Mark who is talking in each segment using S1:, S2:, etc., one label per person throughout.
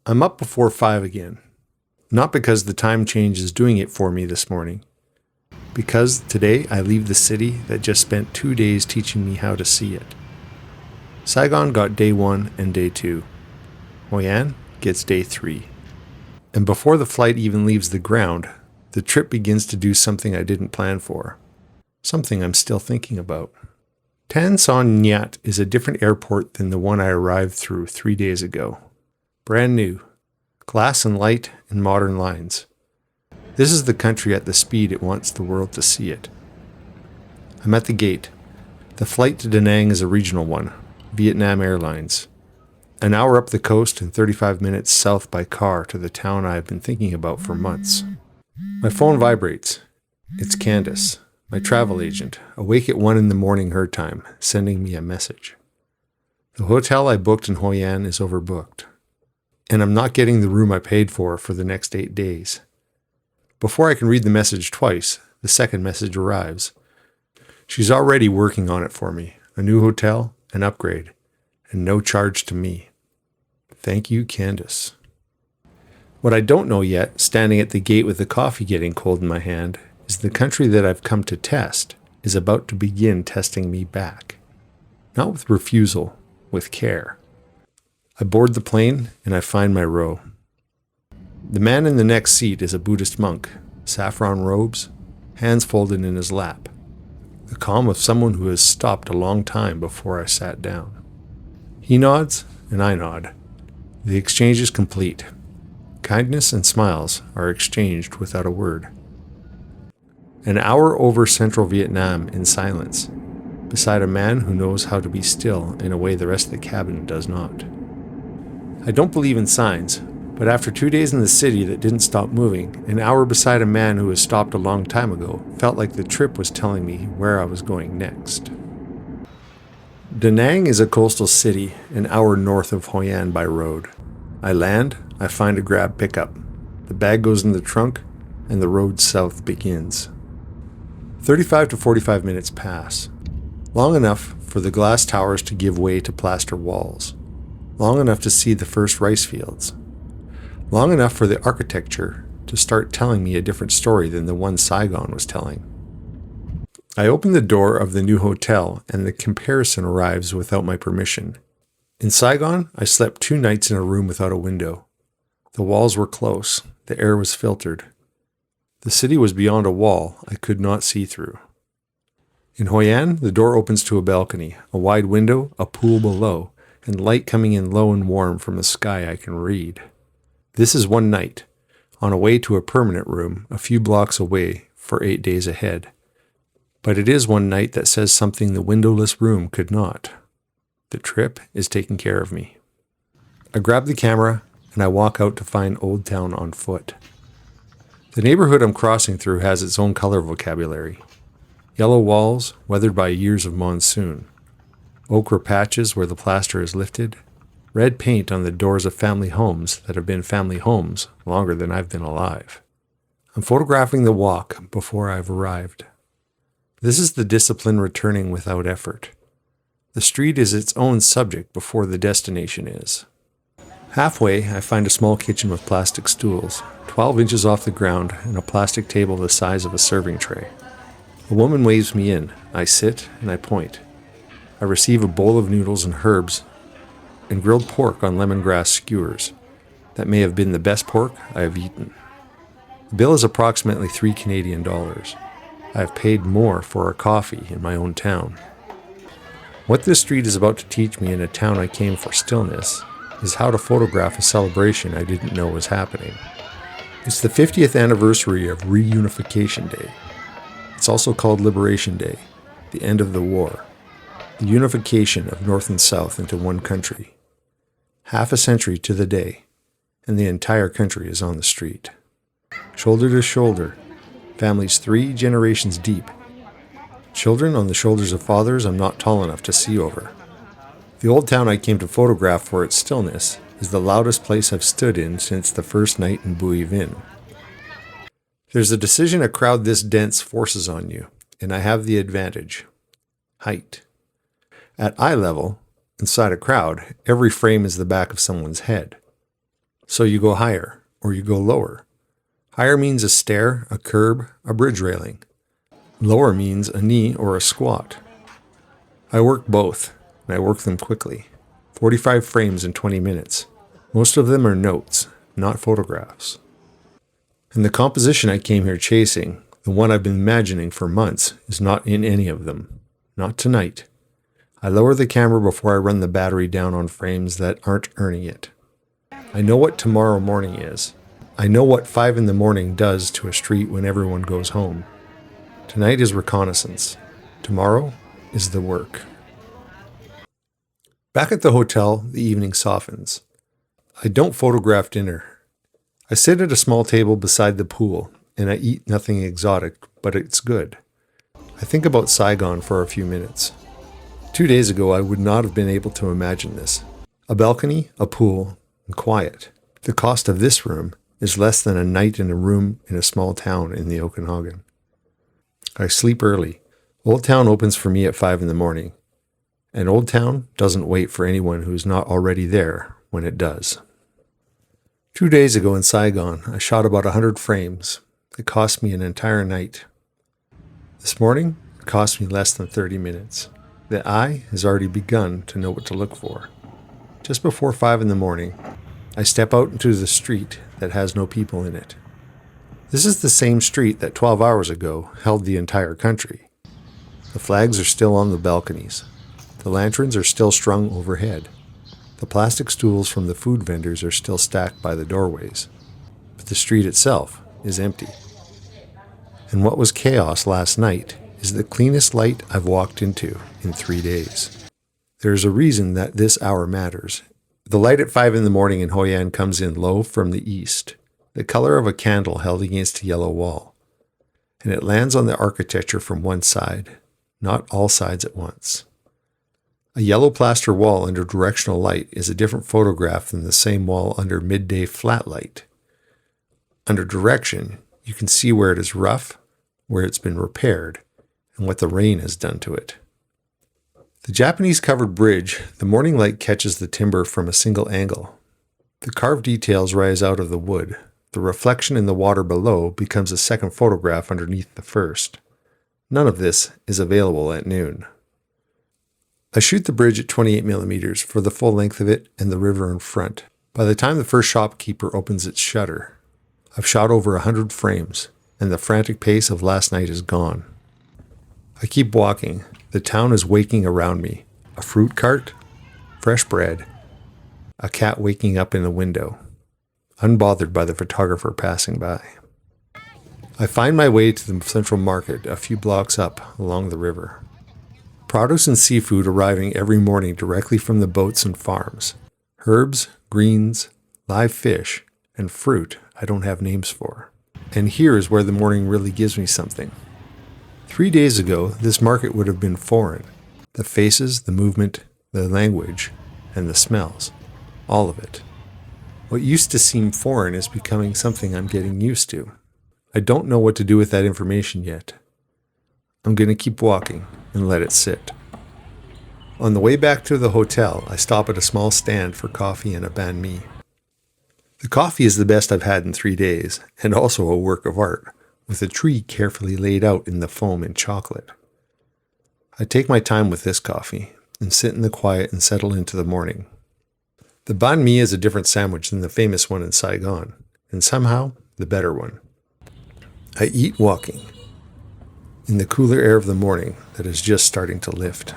S1: I'm up before 5 again. Not because the time change is doing it for me this morning. Because today I leave the city that just spent 2 days teaching me how to see it. Saigon got day 1 and day 2. Hoi An gets day 3. And before the flight even leaves the ground, the trip begins to do something I didn't plan for. Something I'm still thinking about. Tan Son Nhat is a different airport than the one I arrived through 3 days ago. Brand new. Glass and light and modern lines. This is the country at the speed it wants the world to see it. I'm at the gate. The flight to Da Nang is a regional one, Vietnam Airlines. An hour up the coast and 35 minutes south by car to the town I have been thinking about for months. My phone vibrates. It's Candace, my travel agent, awake at 1 in the morning her time, sending me a message. The hotel I booked in Hoi An is overbooked. And I'm not getting the room I paid for the next 8 days. Before I can read the message twice, the second message arrives. She's already working on it for me. A new hotel, an upgrade, and no charge to me. Thank you, Candace. What I don't know yet, standing at the gate with the coffee getting cold in my hand, is the country that I've come to test is about to begin testing me back. Not with refusal, with care. I board the plane and I find my row. The man in the next seat is a Buddhist monk, saffron robes, hands folded in his lap. The calm of someone who has stopped a long time before I sat down. He nods and I nod. The exchange is complete. Kindness and smiles are exchanged without a word. An hour over central Vietnam in silence, beside a man who knows how to be still in a way the rest of the cabin does not. I don't believe in signs, but after 2 days in the city that didn't stop moving, an hour beside a man who has stopped a long time ago felt like the trip was telling me where I was going next. Da Nang is a coastal city, an hour north of Hoi An by road. I land, I find a grab pickup. The bag goes in the trunk, and the road south begins. 35 to 45 minutes pass. Long enough for the glass towers to give way to plaster walls. Long enough to see the first rice fields. Long enough for the architecture to start telling me a different story than the one Saigon was telling. I open the door of the new hotel and the comparison arrives without my permission. In Saigon, I slept 2 nights in a room without a window. The walls were close. The air was filtered. The city was beyond a wall I could not see through. In Hoi An, the door opens to a balcony, a wide window, a pool below, and light coming in low and warm from a sky I can read. This is one night, on a way to a permanent room a few blocks away for 8 days ahead. But it is one night that says something the windowless room could not. The trip is taking care of me. I grab the camera and I walk out to find Old Town on foot. The neighborhood I'm crossing through has its own color vocabulary. Yellow walls, weathered by years of monsoon. Ochre patches where the plaster is lifted. Red paint on the doors of family homes that have been family homes longer than I've been alive. I'm photographing the walk before I've arrived. This is the discipline returning without effort. The street is its own subject before the destination is. Halfway, I find a small kitchen with plastic stools, 12 inches off the ground, and a plastic table the size of a serving tray. A woman waves me in. I sit and I point. I receive a bowl of noodles and herbs and grilled pork on lemongrass skewers. That may have been the best pork I have eaten. The bill is approximately $3 Canadian. I have paid more for a coffee in my own town. What this street is about to teach me in a town I came for stillness is how to photograph a celebration I didn't know was happening. It's the 50th anniversary of Reunification Day. It's also called Liberation Day, the end of the war. The unification of North and South into one country. Half a century to the day, and the entire country is on the street. Shoulder to shoulder, families 3 generations deep. Children on the shoulders of fathers I'm not tall enough to see over. The old town I came to photograph for its stillness is the loudest place I've stood in since the first night in Bui Vin. There's a decision a crowd this dense forces on you, and I have the advantage. Height. At eye level, inside a crowd, every frame is the back of someone's head. So you go higher or you go lower. Higher means a stair, a curb, a bridge railing. Lower means a knee or a squat. I work both, and I work them quickly. 45 frames in 20 minutes. Most of them are notes, not photographs. And the composition I came here chasing, the one I've been imagining for months, is not in any of them. Not tonight. I lower the camera before I run the battery down on frames that aren't earning it. I know what tomorrow morning is. I know what 5 in the morning does to a street when everyone goes home. Tonight is reconnaissance. Tomorrow is the work. Back at the hotel, the evening softens. I don't photograph dinner. I sit at a small table beside the pool, and I eat nothing exotic, but it's good. I think about Saigon for a few minutes. 2 days ago, I would not have been able to imagine this. A balcony, a pool, and quiet. The cost of this room is less than a night in a room in a small town in the Okanagan. I sleep early. Old Town opens for me at 5 in the morning. And Old Town doesn't wait for anyone who's not already there when it does. 2 days ago in Saigon, I shot about 100 frames. It cost me an entire night. This morning, it cost me less than 30 minutes. The eye has already begun to know what to look for. Just before 5 in the morning, I step out into the street that has no people in it. This is the same street that 12 hours ago held the entire country. The flags are still on the balconies. The lanterns are still strung overhead. The plastic stools from the food vendors are still stacked by the doorways. But the street itself is empty. And what was chaos last night is the cleanest light I've walked into in 3 days. There's a reason that this hour matters. The light at 5 in the morning in Hoi An comes in low from the east, the color of a candle held against a yellow wall. And it lands on the architecture from one side, not all sides at once. A yellow plaster wall under directional light is a different photograph than the same wall under midday flat light. Under direction, you can see where it is rough, where it's been repaired, and what the rain has done to it. The Japanese covered bridge, the morning light catches the timber from a single angle. The carved details rise out of the wood. The reflection in the water below becomes a second photograph underneath the first. None of this is available at noon. I shoot the bridge at 28mm for the full length of it and the river in front. By the time the first shopkeeper opens its shutter, I've shot over 100 frames, and the frantic pace of last night is gone. I keep walking. The town is waking around me. A fruit cart, fresh bread, a cat waking up in the window, unbothered by the photographer passing by. I find my way to the central market a few blocks up along the river. Produce and seafood arriving every morning directly from the boats and farms. Herbs, greens, live fish, and fruit I don't have names for. And here is where the morning really gives me something. 3 days ago, this market would have been foreign. The faces, the movement, the language, and the smells. All of it. What used to seem foreign is becoming something I'm getting used to. I don't know what to do with that information yet. I'm going to keep walking and let it sit. On the way back to the hotel, I stop at a small stand for coffee and a banh mi. The coffee is the best I've had in 3 days, and also a work of art, with a tree carefully laid out in the foam and chocolate. I take my time with this coffee, and sit in the quiet and settle into the morning. The banh mi is a different sandwich than the famous one in Saigon, and somehow the better one. I eat walking, in the cooler air of the morning that is just starting to lift.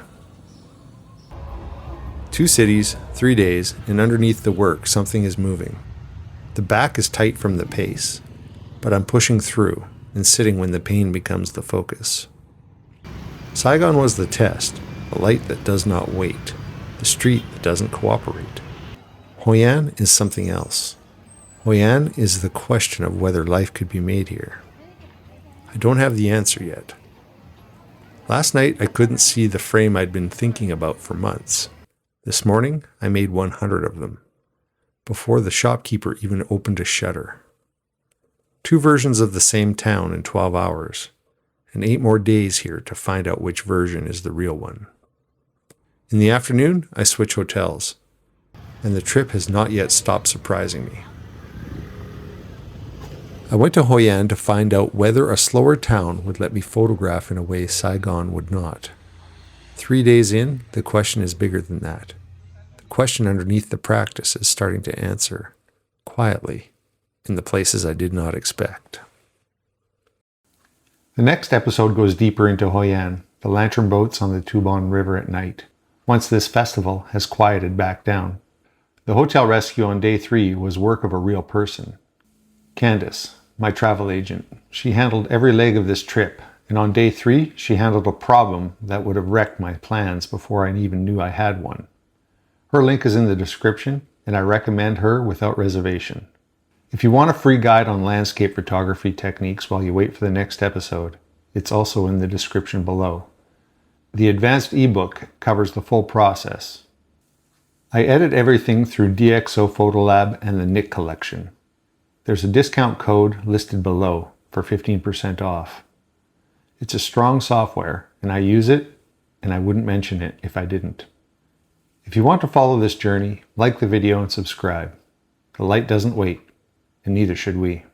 S1: 2 cities, 3 days, and underneath the work something is moving. The back is tight from the pace, but I'm pushing through and sitting when the pain becomes the focus. Saigon was the test, a light that does not wait, the street that doesn't cooperate. Hoi An is something else. Hoi An is the question of whether life could be made here. I don't have the answer yet. Last night I couldn't see the frame I'd been thinking about for months. This morning I made 100 of them, before the shopkeeper even opened a shutter. 2 versions of the same town in 12 hours, and 8 more days here to find out which version is the real one. In the afternoon, I switch hotels, and the trip has not yet stopped surprising me. I went to Hoi An to find out whether a slower town would let me photograph in a way Saigon would not. 3 days in, the question is bigger than that. The question underneath the practice is starting to answer, quietly, in the places I did not expect. The next episode goes deeper into Hoi An, the lantern boats on the Tubon River at night, once this festival has quieted back down. The hotel rescue on day 3 was work of a real person. Candace, my travel agent, she handled every leg of this trip, and on day 3 she handled a problem that would have wrecked my plans before I even knew I had one. Her link is in the description, and I recommend her without reservation. If you want a free guide on landscape photography techniques while you wait for the next episode, it's also in the description below. The advanced ebook covers the full process. I edit everything through DxO Photolab and the Nick collection. There's a discount code listed below for 15% off. It's a strong software, and I use it, and I wouldn't mention it if I didn't. If you want to follow this journey, like the video and subscribe. The light doesn't wait, and neither should we.